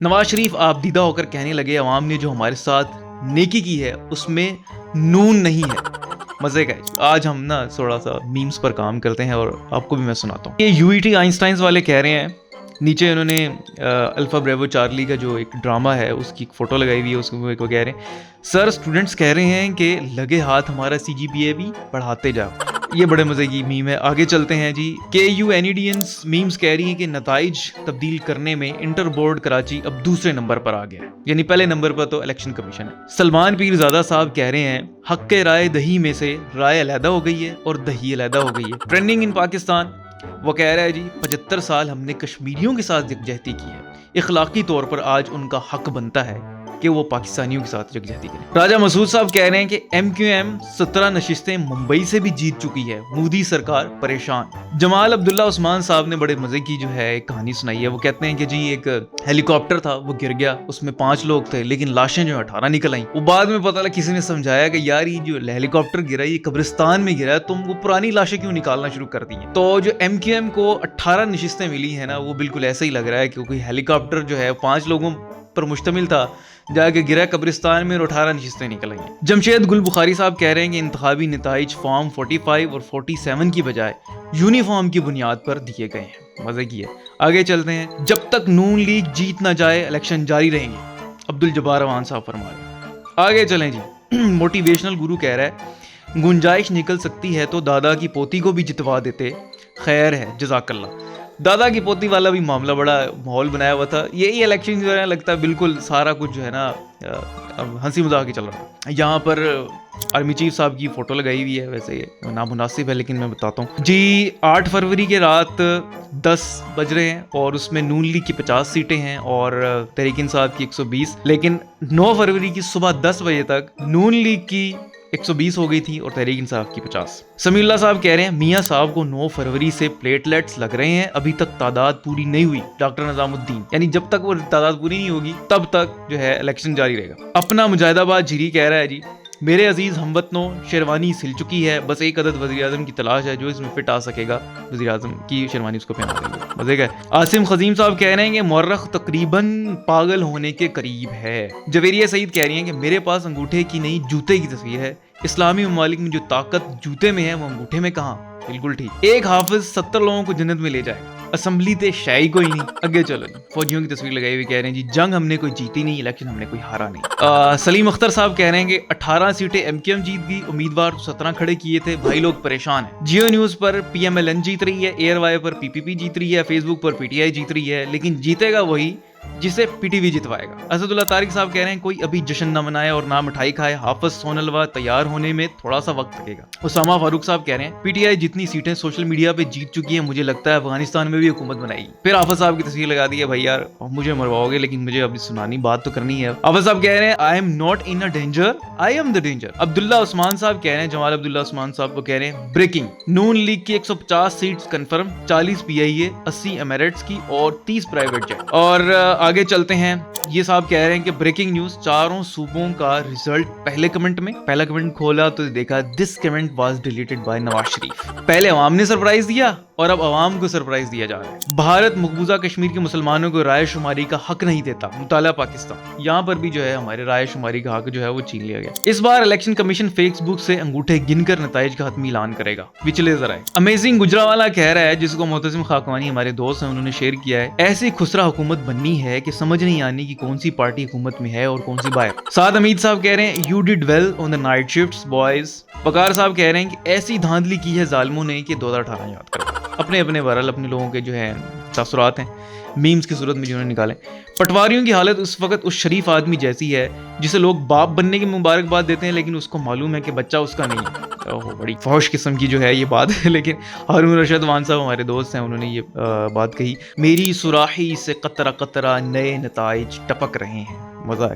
نواز شریف آپ دیدہ ہو کر کہنے لگے عوام نے جو ہمارے ساتھ نیکی کی ہے اس میں نون نہیں ہے. مزے کا ہے. آج ہم نا تھوڑا سا میمز پر کام کرتے ہیں اور آپ کو بھی میں سناتا ہوں. یہ یو ای ٹی آئنسٹائنز والے کہہ رہے ہیں, نیچے انہوں نے الفا بریوو چارلی کا جو ایک ڈرامہ ہے اس کی فوٹو لگائی ہوئی ہے, اس کو کہہ رہے ہیں سر اسٹوڈنٹس کہہ رہے ہیں کہ لگے ہاتھ ہمارا سی جی پی اے بھی بڑھاتے جاؤ. یہ بڑے مزے کی میم ہے. آگے چلتے ہیں جی. کے یو اینیڈینس میمز کہہ رہی ہیں کہ نتائج تبدیل کرنے میں انٹر بورڈ کراچی اب دوسرے نمبر پر آ گیا ہے, یعنی پہلے نمبر پر تو الیکشن کمیشن ہے. سلمان پیرزادہ صاحب کہہ رہے ہیں حق کے رائے دہی میں سے رائے علیحدہ ہو گئی ہے اور دہی علیحدہ ہو گئی ہے. ٹرینڈنگ ان پاکستان. وہ کہہ رہا ہے جی 75 سال ہم نے کشمیریوں کے ساتھ یکجہتی کی ہے, اخلاقی طور پر آج ان کا حق بنتا ہے کہ وہ پاکستانیوں کے ساتھ یکجہتی کریں. راجہ مسعود صاحب کہہ رہے ہیں کہ ایم کیو ایم 17 نشستیں ممبئی سے بھی جیت چکی ہے, مودی سرکار پریشان. جمال عبداللہ عثمان صاحب نے بڑے مزے کی جو ہے ایک کہانی سنائی ہے. وہ کہتے ہیں کہ جی ایک ہیلی کاپٹر تھا, وہ گر گیا, اس میں 5 لوگ تھے لیکن لاشیں جو 18 نکل آئیں. وہ بعد میں پتہ لگا کسی نے سمجھایا کہ یار یہ جو ہیلی کاپٹر گرا یہ قبرستان میں گرا ہے, تم وہ پرانی لاشیں کیوں نکالنا شروع کر دی ہیں. تو جو ایم کیو ایم کو 18 نشستیں ملی ہیں نا, وہ بالکل ایسا ہی لگ رہا ہے کیونکہ ہیلی کاپٹر جو ہے 5 لوگوں پر مشتمل تھا, جا کے گرا قبرستان میں اور 18 نشستیں نکل آئی ہیں. جمشید گل بخاری صاحب کہہ رہے ہیں کہ انتخابی نتائج فارم 45 اور 47 کی بجائے یونیفارم کی بنیاد پر دیے گئے ہیں. مزے کی ہے. آگے چلتے ہیں. جب تک نون لیگ جیت نہ جائے الیکشن جاری رہیں گے, عبدالجبار امان صاحب فرما رہے ہیں. آگے چلیں جی. موٹیویشنل گرو کہہ رہا ہے گنجائش نکل سکتی ہے تو دادا کی پوتی کو بھی جتوا دیتے, خیر ہے جزاک اللہ. دادا کی پوتی والا بھی معاملہ بڑا ماحول بنایا ہوا تھا. یہی الیکشن جو ہے لگتا ہے بالکل سارا کچھ جو ہے نا ہنسی مذاق ہی چل رہا ہے. یہاں پر آرمی چیف صاحب کی فوٹو لگائی ہوئی ہے, ویسے یہ نامناسب ہے لیکن میں بتاتا ہوں جی. 8 فروری کے رات 10 بج رہے ہیں اور اس میں نون لیگ کی 50 سیٹیں ہیں اور تحریک انصاف کی 120, لیکن 9 فروری کی صبح 10 بجے تک نون لیگ کی 120 ہو گئی تھی اور تحریک انصاف کی 50. سمیع اللہ صاحب کہہ رہے ہیں میاں صاحب کو 9 فروری سے پلیٹلیٹس لگ رہے ہیں, ابھی تک تعداد پوری نہیں ہوئی. ڈاکٹر نظام الدین, یعنی جب تک وہ تعداد پوری نہیں ہوگی تب تک جو ہے الیکشن جاری رہے گا. اپنا مجاہد آباد جھیری کہہ رہا ہے جی میرے عزیز ہموطنوں شیروانی سل چکی ہے, بس ایک عدد وزیر اعظم کی تلاش ہے جو اس میں فٹ آ سکے گا, وزیر اعظم کی شیروانی اس کو پہنا دیں گے. مزے کا. عاصم خزیم صاحب کہہ رہے ہیں کہ مورخ تقریباً پاگل ہونے کے قریب ہے. جویریہ سعید کہہ رہی ہیں کہ میرے پاس انگوٹھے کی نہیں جوتے کی تصویر ہے, اسلامی ممالک میں جو طاقت جوتے میں ہے وہ انگوٹھے میں کہاں. بالکل ٹھیک. ایک حافظ 70 لوگوں کو جنت میں لے جائے, اسمبلی تے شاہی کوئی نہیں. آگے چلو. فوجیوں کی تصویر لگائی ہوئی کہہ رہے ہیں جی جنگ ہم نے کوئی جیتی نہیں, الیکشن ہم نے کوئی ہارا نہیں. سلیم اختر صاحب کہہ رہے ہیں کہ 18 سیٹیں ایم کیو ایم جیت گئی, امیدوار 17 کھڑے کیے تھے, بھائی لوگ پریشان ہیں. جیو نیوز پر پی ایم ایل این جیت رہی ہے, ایئر وائی پر پی پی پی جیت رہی ہے, face book per P T I جیت رہی ہے, لیکن جیتے گا وہی جسے پی ٹی وی جتوائے گا. اسد اللہ طارق صاحب کہہ رہے ہیں کوئی ابھی جشن نہ منائے اور نہ مٹھائی کھائے, حافظ سونلوا تیار ہونے میں تھوڑا سا وقت لگے گا. اسامہ فاروق صاحب کہہ رہے ہیں پی ٹی آئی جتنی سیٹیں سوشل میڈیا پہ جیت چکی ہیں مجھے لگتا ہے افغانستان میں بھی حکومت بنائے گی. پھر حافظ صاحب کی تصویر لگا دی ہے, بھائی یار مجھے مرواؤ گے لیکن مجھے ابھی سنانی بات تو کرنی ہے. حافظ صاحب کہہ رہے ہیں I am not in a danger, I am the danger. Abdullah Usman صاحب کہہ رہے ہیں, جمال عبداللہ عثمان صاحب کو کہہ رہے ہیں بریکنگ, نون لیگ کی 150 سیٹس کنفرم, 40 پی آئی اے, 80 ایمریٹس کی اور 30 پرائیویٹ جیٹ. اور آگے چلتے ہیں. یہ صاحب کہہ رہے ہیں کہ بریکنگ نیوز, چاروں صوبوں کا رزلٹ پہلا کمنٹ کھولا تو دیکھا دس comment was deleted by Nawaz Sharif. پہلے عوام نے سرپرائز دیا اور اب عوام کو سرپرائز دیا جا رہا ہے. بھارت مقبوضہ کشمیر کے مسلمانوں کو رائے شماری کا حق نہیں دیتا, مطالعہ پاکستان. یہاں پر بھی جو ہے ہمارے رائے شماری کا حق جو ہے وہ چھین لیا گیا. اس بار الیکشن کمیشن فیس بک سے انگوٹھے گن کر نتائج کا حتمی اعلان کرے گا. پچھلے ذرائع امیزنگ گجراوالا کہہ رہا ہے, جس کو معتصم خاکوانی ہمارے دوست ہیں انہوں نے شیئر کیا ہے, ایسی خسرا حکومت بننی ہے کہ سمجھ نہیں آنی کہ کون سی پارٹی حکومت میں ہے اور کون سی باہر. سعد حمید صاحب کہہ رہے ہیں you did well on the night shifts boys. Waqar صاحب کہہ رہے ہیں کہ ایسی دھاندلی کی ہے ظالموں نے کہ 2018 یاد کرو. اپنے بہرحال اپنے لوگوں کے جو ہے تاثرات ہیں میمز کی صورت میں جنہوں نے نکالے. پٹواریوں کی حالت اس وقت اس شریف آدمی جیسی ہے جسے لوگ باپ بننے کی مبارکباد دیتے ہیں لیکن اس کو معلوم ہے کہ بچہ اس کا نہیں ہے. بڑی فحش قسم کی جو ہے یہ بات ہے. لیکن ہارون رشید وان صاحب ہمارے دوست ہیں, انہوں نے یہ بات کہی, میری سراحی سے قطرہ قطرہ نئے نتائج ٹپک رہے ہیں.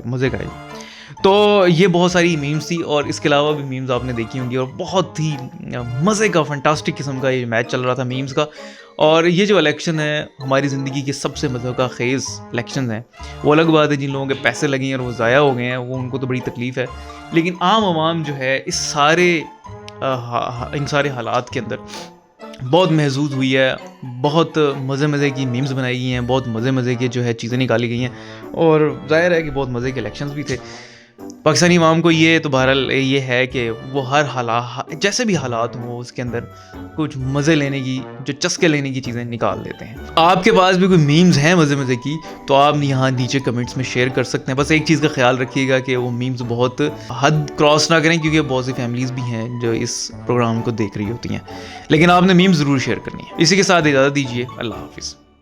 مزے کا ہے. تو یہ بہت ساری میمز تھی اور اس کے علاوہ بھی میمز آپ نے دیکھی ہوں گی اور بہت ہی مزے کا فنٹاسٹک قسم کا یہ میچ چل رہا تھا میمز کا. اور یہ جو الیکشن ہے ہماری زندگی کے سب سے مزے کا خیز الیکشن ہیں. وہ الگ بات ہے جن لوگوں کے پیسے لگے ہیں اور وہ ضائع ہو گئے ہیں, وہ ان کو تو بڑی تکلیف ہے, لیکن عام عوام جو ہے ان سارے حالات کے اندر بہت محظوظ ہوئی ہے، بہت مزے کی میمز بنائی گئی ہیں، بہت مزے کے جو ہے چیزیں نکالی گئی ہیں، اور ظاہر ہے کہ بہت مزے کے الیکشنز بھی تھے۔ پاکستانی عوام کو یہ تو بہرحال یہ ہے کہ وہ ہر حالات، جیسے بھی حالات ہوں، اس کے اندر کچھ مزے لینے کی، جو چسکے لینے کی چیزیں نکال دیتے ہیں۔ آپ کے پاس بھی کوئی میمز ہیں مزے کی تو آپ یہاں نیچے کمنٹس میں شیئر کر سکتے ہیں۔ بس ایک چیز کا خیال رکھیے گا کہ وہ میمز بہت حد کراس نہ کریں، کیونکہ بہت سی فیملیز بھی ہیں جو اس پروگرام کو دیکھ رہی ہوتی ہیں، لیکن آپ نے میمز ضرور شیئر کرنی ہے۔ اسی کے ساتھ اجازت دیجیے، اللہ حافظ۔